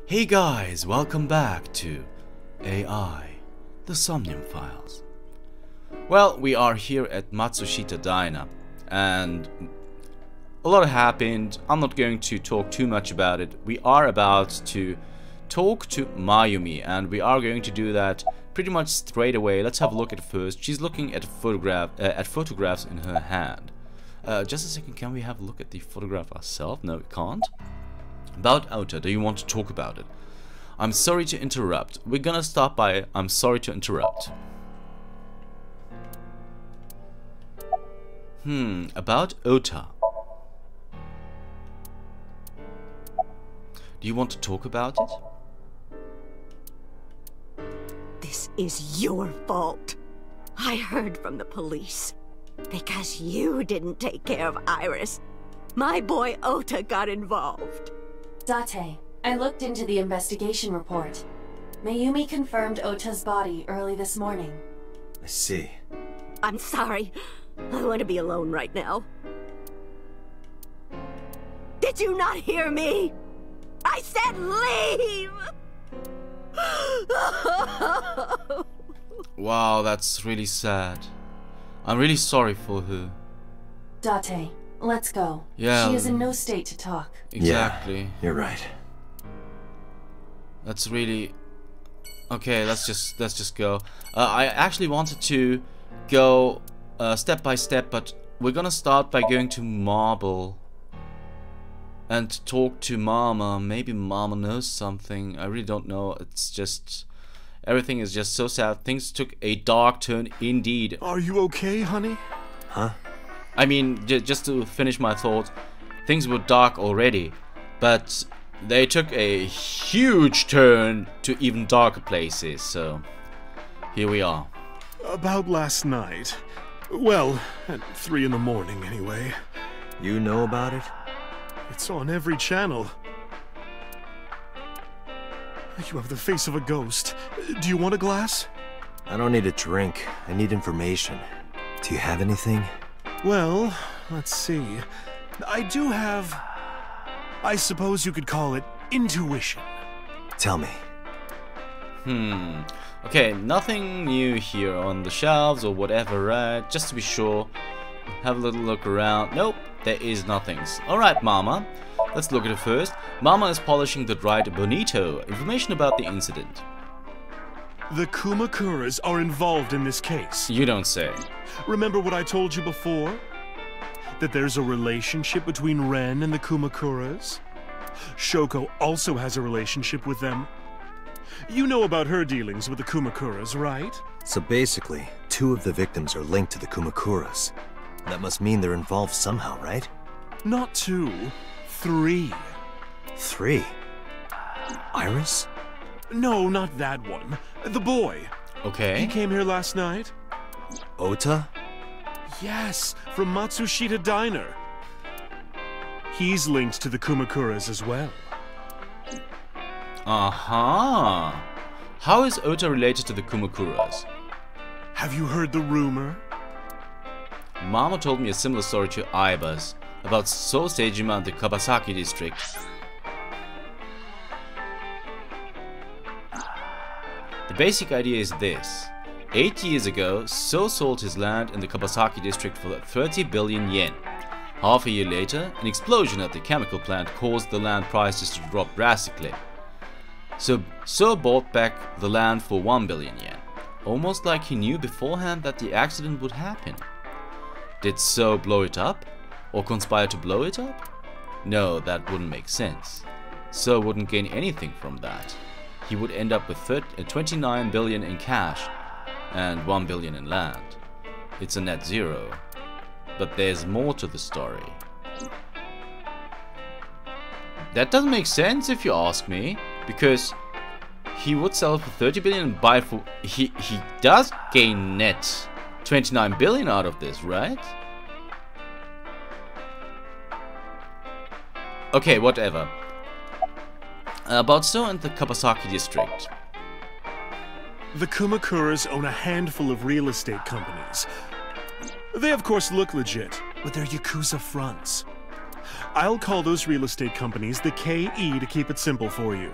Hey guys, welcome back to AI, the Somnium Files. Well, we are here at Matsushita Diner, and a lot happened. I'm not going to talk too much about it. We are about to talk to Mayumi, and we are going to do that pretty much straight away. Let's have a look at it first. She's looking at photographs in her hand. Just a second, can we have a look at the photograph ourselves? No, we can't. About Ota, do you want to talk about it? I'm sorry to interrupt. We're gonna start by I'm sorry to interrupt. About Ota. Do you want to talk about it? This is your fault. I heard from the police. Because you didn't take care of Iris, my boy Ota got involved. Date, I looked into the investigation report. Mayumi confirmed Ota's body early this morning. I see. I'm sorry. I want to be alone right now. Did you not hear me? I said leave! Wow, that's really sad. I'm really sorry for her. Date, let's go. Yeah. She is in no state to talk. Exactly. Yeah, you're right. That's really... Okay, let's just go. I actually wanted to go step by step, but we're gonna start by going to Marble and talk to Mama. Maybe Mama knows something. I really don't know. It's just... Everything is just so sad. Things took a dark turn indeed. Are you okay, honey? Huh? I mean, just to finish my thought, things were dark already, but they took a huge turn to even darker places, so here we are. About last night. Well, at 3 in the morning anyway. You know about it? It's on every channel. You have the face of a ghost. Do you want a glass? I don't need a drink. I need information. Do you have anything? Well, let's see. I do have... I suppose you could call it intuition. Tell me. Okay, nothing new here on the shelves or whatever, right? Just to be sure. Have a little look around. Nope, there is nothing. Alright, Mama. Let's look at it first. Mama is polishing the dried bonito. Information about the incident. The Kumakuras are involved in this case. You don't say. Remember what I told you before? That there's a relationship between Ren and the Kumakuras? Shoko also has a relationship with them. You know about her dealings with the Kumakuras, right? So basically, 2 of the victims are linked to the Kumakuras. That must mean they're involved somehow, right? Not 2, 3. 3? Iris? No, not that one. The boy. Okay. He came here last night? Ota? Yes, from Matsushita Diner. He's linked to the Kumakuras as well. Aha. How is Ota related to the Kumakuras? Have you heard the rumor? Mama told me a similar story to Aiba's about Sosejima and the Kabasaki district. The basic idea is this. 8 years ago, So sold his land in the Kabasaki district for 30 billion yen. Half a year later, an explosion at the chemical plant caused the land prices to drop drastically. So bought back the land for 1 billion yen. Almost like he knew beforehand that the accident would happen. Did So blow it up? Or conspire to blow it up? No, that wouldn't make sense. So wouldn't gain anything from that. He would end up with 29 billion in cash and 1 billion in land. It's a net zero. But there's more to the story. That doesn't make sense if you ask me, because he would sell it for 30 billion and buy it for... He does gain net 29 billion out of this, right? Okay, whatever. About So and the Kabasaki district. The Kumakuras own a handful of real estate companies. They of course look legit, but they're Yakuza fronts. I'll call those real estate companies the KE to keep it simple for you.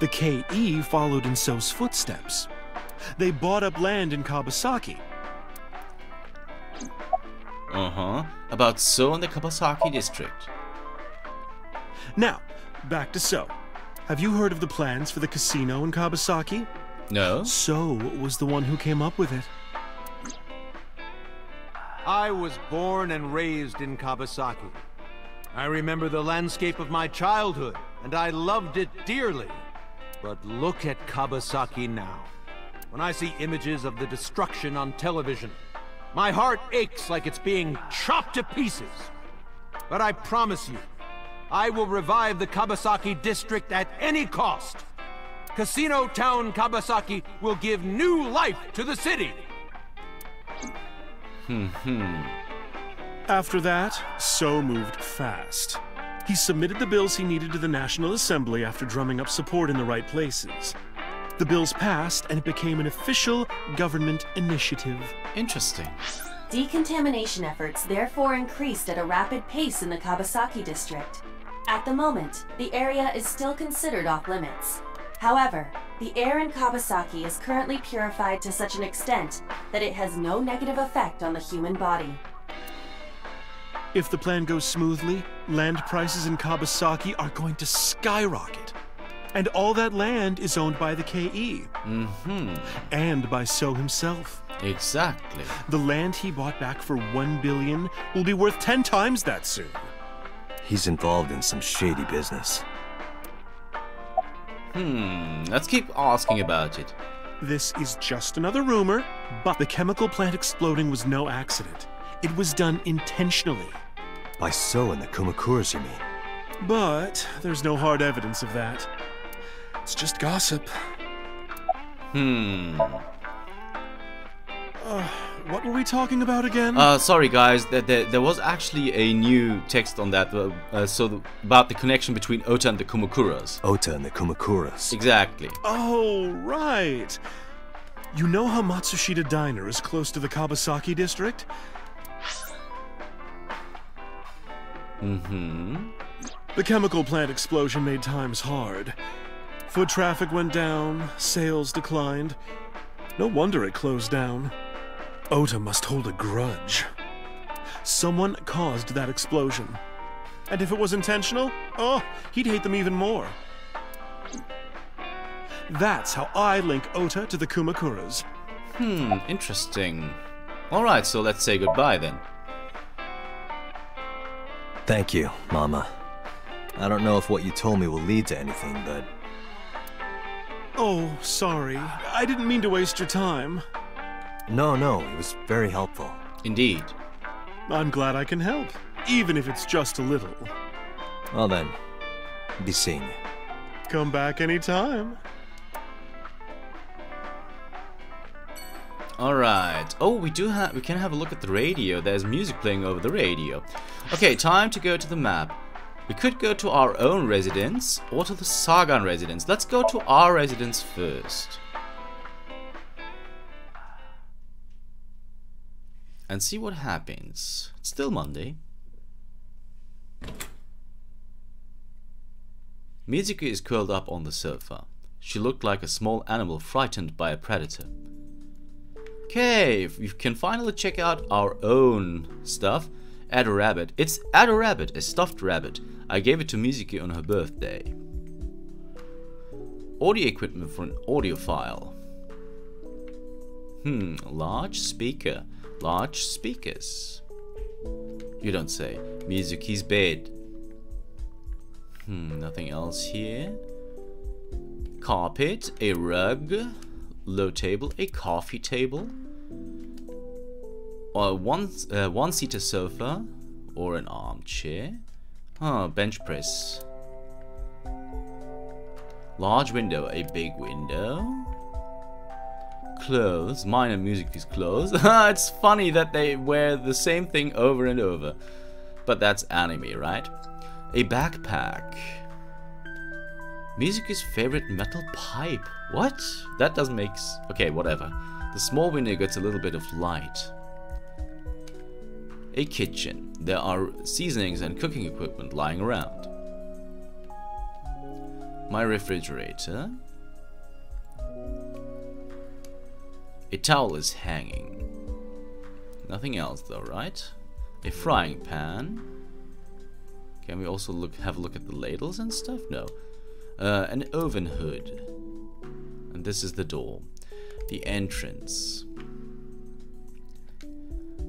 The KE followed in So's footsteps. They bought up land in Kabasaki. About So and the Kabasaki district. Now, back to So. Have you heard of the plans for the casino in Kabasaki? No? So was the one who came up with it. I was born and raised in Kabasaki. I remember the landscape of my childhood, and I loved it dearly. But look at Kabasaki now. When I see images of the destruction on television, my heart aches like it's being chopped to pieces. But I promise you, I will revive the Kabasaki district at any cost. Casino Town Kabasaki will give new life to the city. After that, So moved fast. He submitted the bills he needed to the National Assembly after drumming up support in the right places. The bills passed, and it became an official government initiative. Interesting. Decontamination efforts therefore increased at a rapid pace in the Kabasaki district. At the moment, the area is still considered off-limits. However, the air in Kabasaki is currently purified to such an extent that it has no negative effect on the human body. If the plan goes smoothly, land prices in Kabasaki are going to skyrocket. And all that land is owned by the KE. And by So himself. Exactly. The land he bought back for $1 billion will be worth 10 times that soon. He's involved in some shady business. Let's keep asking about it. This is just another rumor, but the chemical plant exploding was no accident. It was done intentionally. By So and the Kumakuras, you mean? But there's no hard evidence of that. It's just gossip. What were we talking about again? Sorry guys, there was actually a new text on that, about the connection between Ota and the Kumakuras. Ota and the Kumakuras. Exactly. Oh, right. You know how Matsushita Diner is close to the Kabasaki district? The chemical plant explosion made times hard. Foot traffic went down, sales declined. No wonder it closed down. Ota must hold a grudge. Someone caused that explosion. And if it was intentional, oh, he'd hate them even more. That's how I link Ota to the Kumakuras. Interesting. Alright, so let's say goodbye then. Thank you, Mama. I don't know if what you told me will lead to anything, but... Oh, sorry. I didn't mean to waste your time. No, it was very helpful. Indeed. I'm glad I can help, even if it's just a little. Well then, be seeing you. Come back anytime. Alright. Oh, we can have a look at the radio. There's music playing over the radio. Okay, time to go to the map. We could go to our own residence or to the Sagan residence. Let's go to our residence first. And see what happens. It's still Monday. Mizuki is curled up on the sofa. She looked like a small animal frightened by a predator. Okay, we can finally check out our own stuff. Add a rabbit. It's Add a Rabbit, a stuffed rabbit. I gave it to Mizuki on her birthday. Audio equipment for an audiophile. Large speaker. Large speakers. You don't say. Mizuki's bed. Nothing else here. Carpet, a rug, low table, a coffee table, or one-seater sofa, or an armchair. Bench press. Large window, a big window. Clothes, mine and Mizuki's clothes. It's funny that they wear the same thing over and over. But that's anime, right? A backpack. Mizuki's favorite metal pipe. What? That doesn't make okay, whatever. The small window gets a little bit of light. A kitchen. There are seasonings and cooking equipment lying around. My refrigerator. A towel is hanging. Nothing else though, right? A frying pan. Can we also have a look at the ladles and stuff? No. An oven hood. And this is the door. The entrance.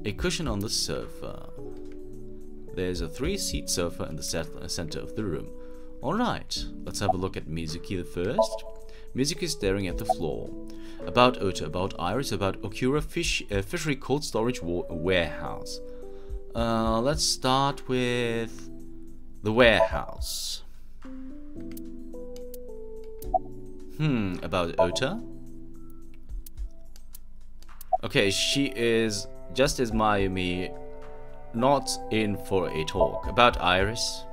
A cushion on the sofa. There's a 3-seat sofa in the center of the room. Alright, let's have a look at Mizuki first. Mizuki is staring at the floor. About Ota, about Iris, about Okura Fishery Cold Storage Warehouse. Let's start with the warehouse. About Ota. Okay, she is, just as Mayumi, not in for a talk. About Iris.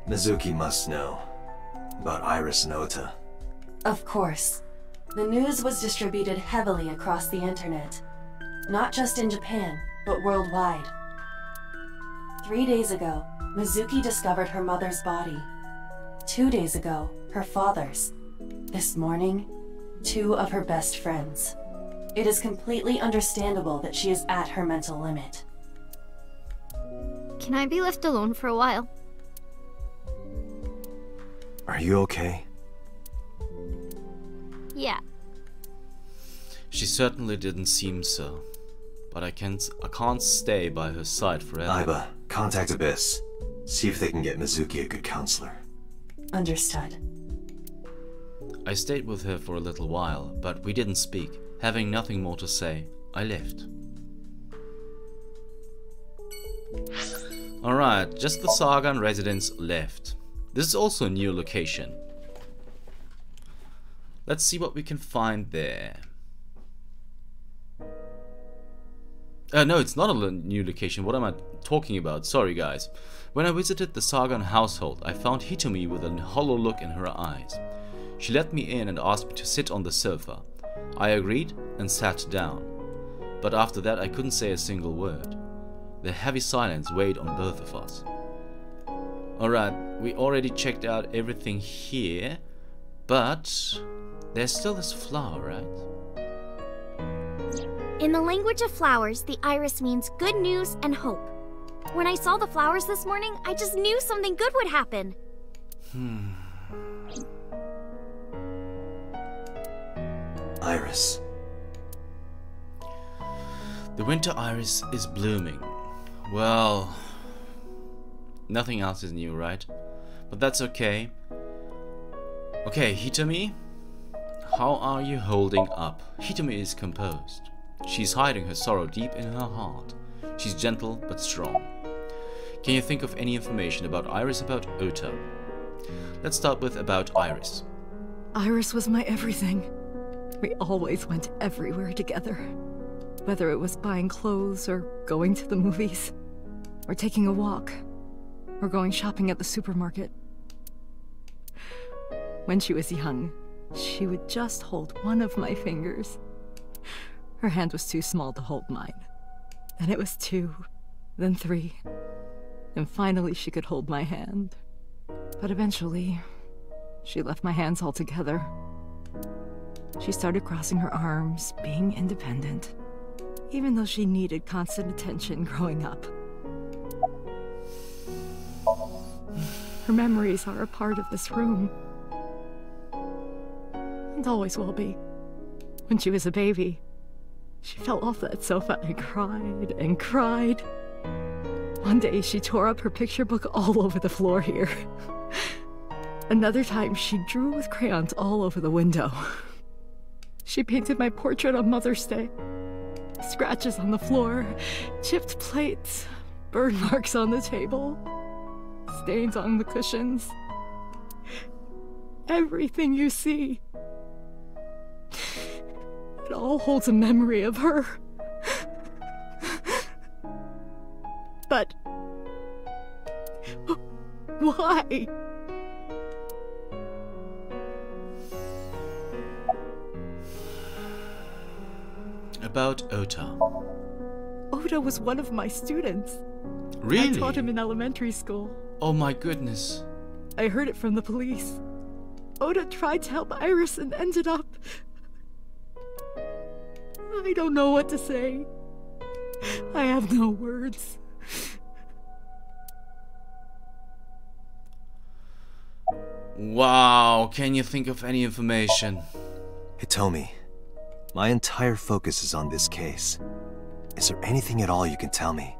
Mizuki must know about Iris and Ota. Of course. The news was distributed heavily across the internet. Not just in Japan, but worldwide. 3 days ago, Mizuki discovered her mother's body. 2 days ago, her father's. This morning, 2 of her best friends. It is completely understandable that she is at her mental limit. Can I be left alone for a while? Are you okay? Yeah. She certainly didn't seem so. But I can't stay by her side forever. Aiba, contact Abyss. See if they can get Mizuki a good counselor. Understood. I stayed with her for a little while, but we didn't speak. Having nothing more to say, I left. Alright, just the Sagan residents left. This is also a new location. Let's see what we can find there. No, it's not a new location. What am I talking about? Sorry, guys. When I visited the Sagan household, I found Hitomi with a hollow look in her eyes. She let me in and asked me to sit on the sofa. I agreed and sat down. But after that, I couldn't say a single word. The heavy silence weighed on both of us. Alright, we already checked out everything here, but there's still this flower, right? In the language of flowers, the iris means good news and hope. When I saw the flowers this morning, I just knew something good would happen. Iris. The winter iris is blooming. Well, nothing else is new, right? But that's okay. Okay, Hitomi, how are you holding up? Hitomi is composed. She's hiding her sorrow deep in her heart. She's gentle but strong. Can you think of any information about Iris, about Ota? Let's start with about Iris. Iris was my everything. We always went everywhere together. Whether it was buying clothes, or going to the movies, or taking a walk, or going shopping at the supermarket. When she was young, she would just hold one of my fingers. Her hand was too small to hold mine. Then it was 2, then 3, and finally she could hold my hand. But eventually, she left my hands altogether. She started crossing her arms, being independent, even though she needed constant attention growing up. Her memories are a part of this room. And always will be. When she was a baby, she fell off that sofa and cried and cried. One day she tore up her picture book all over the floor here. Another time she drew with crayons all over the window. She painted my portrait on Mother's Day. Scratches on the floor, chipped plates, burn marks on the table, stains on the cushions. Everything you see. It all holds a memory of her. But why? About Ota. Ota was one of my students. Really? I taught him in elementary school. Oh my goodness. I heard it from the police. Ota tried to help Iris and ended up... I don't know what to say. I have no words. Wow, can you think of any information? Hitomi, my entire focus is on this case. Is there anything at all you can tell me?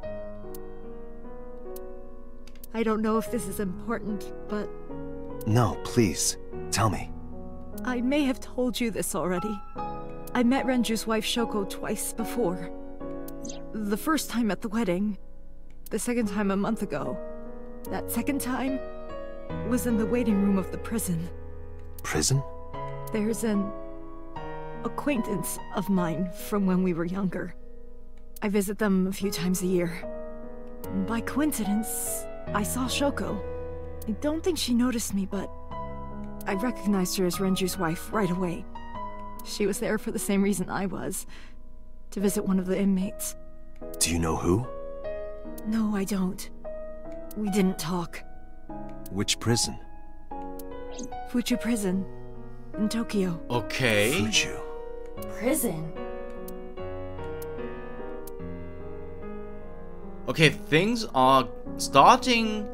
I don't know if this is important, but... No, please, tell me. I may have told you this already. I met Renju's wife Shoko twice before. The first time at the wedding. The second time a month ago. That second time was in the waiting room of the prison. Prison? There's an acquaintance of mine from when we were younger. I visit them a few times a year. By coincidence, I saw Shoko. I don't think she noticed me, but I recognized her as Renju's wife right away. She was there for the same reason I was, to visit one of the inmates. Do you know who? No, I don't. We didn't talk. Which prison? Fuchu Prison, in Tokyo. Okay. Fuchu. Prison? Okay, things are starting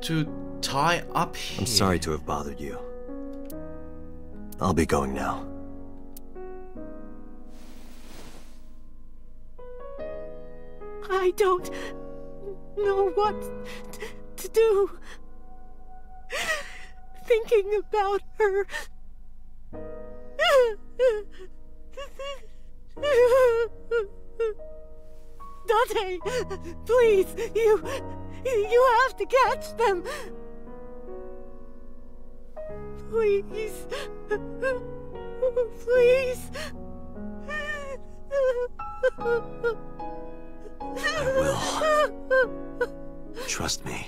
to tie up here. I'm sorry to have bothered you. I'll be going now. I don't know what to do. Thinking about her. Date, please, you have to catch them. Please. Please. I will. Trust me.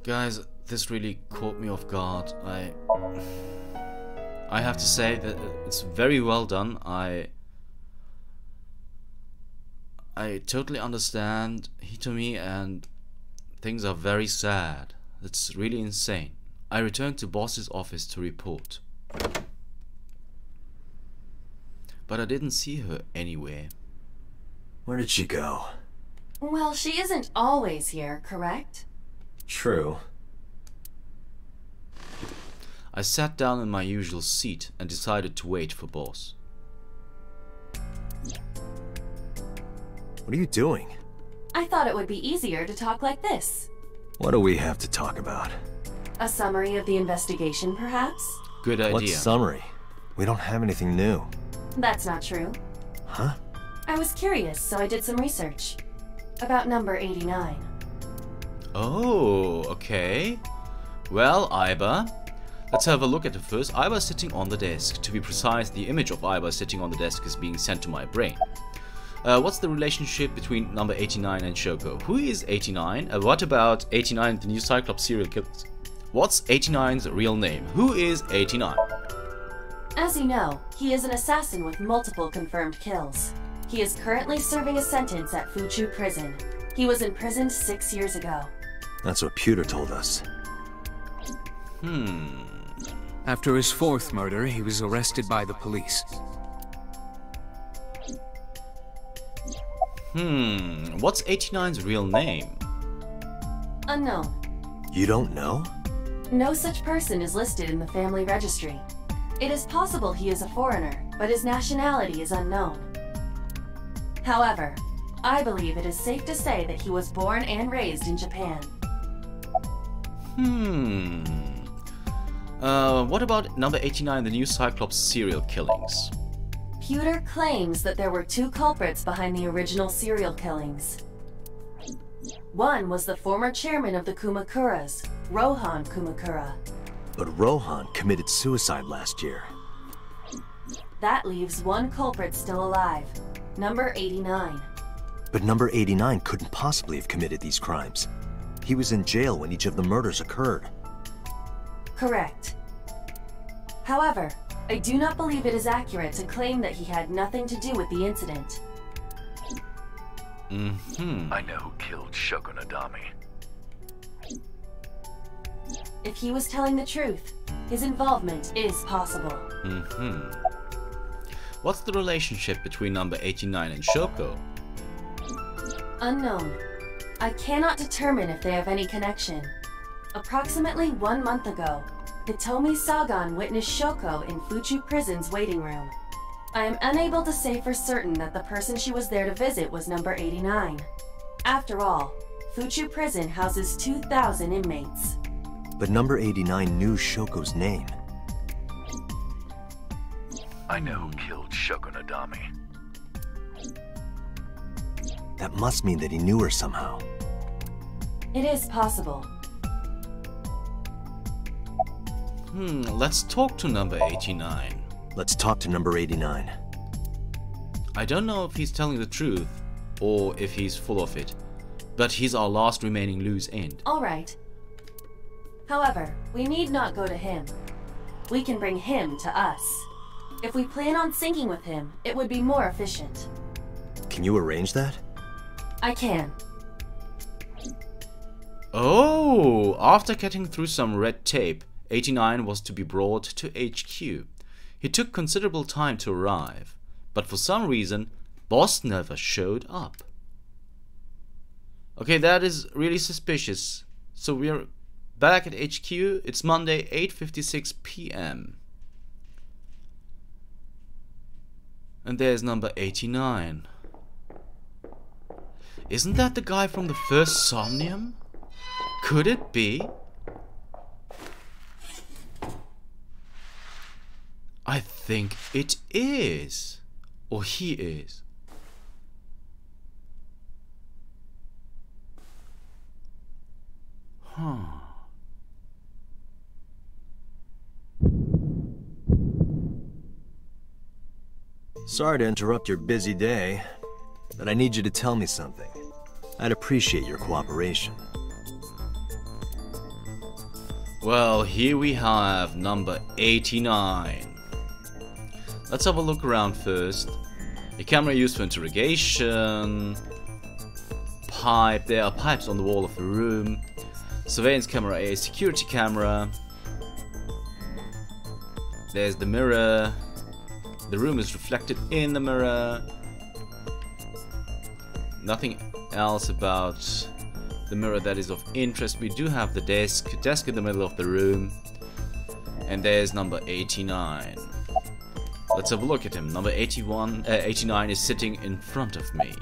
Guys, this really caught me off guard. I have to say that it's very well done. I totally understand Hitomi, and things are very sad. It's really insane. I returned to boss's office to report, but I didn't see her anywhere. Where did she go? Well, she isn't always here, correct? True. I sat down in my usual seat and decided to wait for boss. What are you doing? I thought it would be easier to talk like this. What do we have to talk about? A summary of the investigation, perhaps? Good idea. What summary? We don't have anything new. That's not true. Huh? I was curious, so I did some research. About number 89. Oh, okay. Well, Aiba, let's have a look at it first. Aiba sitting on the desk. To be precise, the image of Aiba sitting on the desk is being sent to my brain. What's the relationship between number 89 and Shoko? Who is 89? What about 89, the new Cyclops serial killer? What's 89's real name? Who is 89? As you know, he is an assassin with multiple confirmed kills. He is currently serving a sentence at Fuchu Prison. He was imprisoned 6 years ago. That's what Pewter told us. After his fourth murder, he was arrested by the police. What's 89's real name? Unknown. You don't know? No such person is listed in the family registry. It is possible he is a foreigner, but his nationality is unknown. However, I believe it is safe to say that he was born and raised in Japan. What about number 89, the new Cyclops serial killings? Pewter claims that there were 2 culprits behind the original serial killings. One was the former chairman of the Kumakuras, Rohan Kumakura. But Rohan committed suicide last year. That leaves 1 culprit still alive, number 89. But number 89 couldn't possibly have committed these crimes. He was in jail when each of the murders occurred. Correct. However, I do not believe it is accurate to claim that he had nothing to do with the incident. I know who killed Shoko Nadami. If he was telling the truth, his involvement is possible. What's the relationship between number 89 and Shoko? Unknown. I cannot determine if they have any connection. Approximately 1 month ago, Hitomi Sagan witnessed Shoko in Fuchu Prison's waiting room. I am unable to say for certain that the person she was there to visit was number 89. After all, Fuchu Prison houses 2,000 inmates. But number 89 knew Shoko's name. I know who killed Shoko Nadami. That must mean that he knew her somehow. It is possible. Let's talk to number 89. Let's talk to number 89. I don't know if he's telling the truth or if he's full of it, but he's our last remaining loose end. Alright. However, we need not go to him. We can bring him to us. If we plan on syncing with him, it would be more efficient. Can you arrange that? I can. Oh, after getting through some red tape, 89 was to be brought to HQ. He took considerable time to arrive, but for some reason, Boss never showed up. Okay, that is really suspicious. So we're back at HQ. It's Monday, 8:56 p.m. And there's number 89. Isn't that the guy from the first Somnium? Could it be? I think it is. Or he is. Sorry to interrupt your busy day, but I need you to tell me something. I'd appreciate your cooperation. Well, here we have number 89. Let's have a look around first. A camera used for interrogation. Pipe. There are pipes on the wall of the room. Surveillance camera A, security camera. There's the mirror. The room is reflected in the mirror. Nothing else about the mirror that is of interest. We do have the desk in the middle of the room. And there's number 89. Let's have a look at him. Number 89 is sitting in front of me.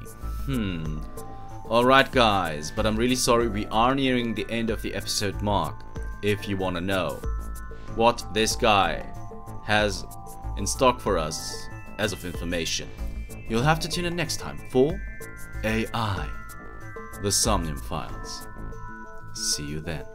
Alright guys, but I'm really sorry, we are nearing the end of the episode mark. If you want to know what this guy has in stock for us as of information, you'll have to tune in next time for AI, The Somnium Files. See you then.